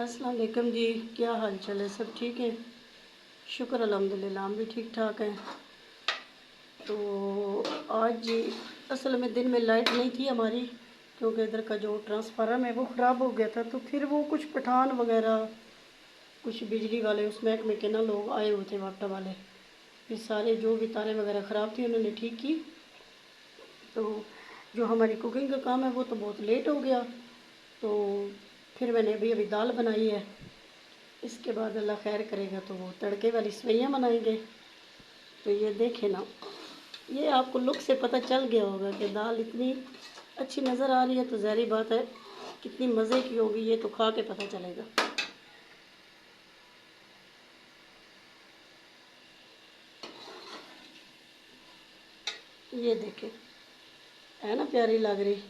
अस्सलाम वालेकुम जी। क्या हाल चाल है? सब ठीक है? शुक्र अल्हम्दुलिल्लाह, हम भी ठीक ठाक हैं। तो आज असल में दिन में लाइट नहीं थी हमारी, क्योंकि इधर का जो ट्रांसफार्मर है वो ख़राब हो गया था। तो फिर वो कुछ पठान वगैरह, कुछ बिजली वाले उस महकमे के ना लोग आए हुए थे, वाटर वाले। फिर सारे जो भी तारें वगैरह ख़राब थी उन्होंने ठीक की। तो जो हमारी कुकिंग का काम है वो तो बहुत लेट हो गया। तो फिर मैंने अभी अभी दाल बनाई है। इसके बाद अल्लाह खैर करेगा तो वो तड़के वाली सेवइयाँ बनाएंगे। तो ये देखें ना, ये आपको लुक से पता चल गया होगा कि दाल इतनी अच्छी नज़र आ रही है, तो ज़ाहिर बात है कितनी मज़े की होगी, ये तो खा के पता चलेगा। ये देखें, है ना प्यारी लग रही।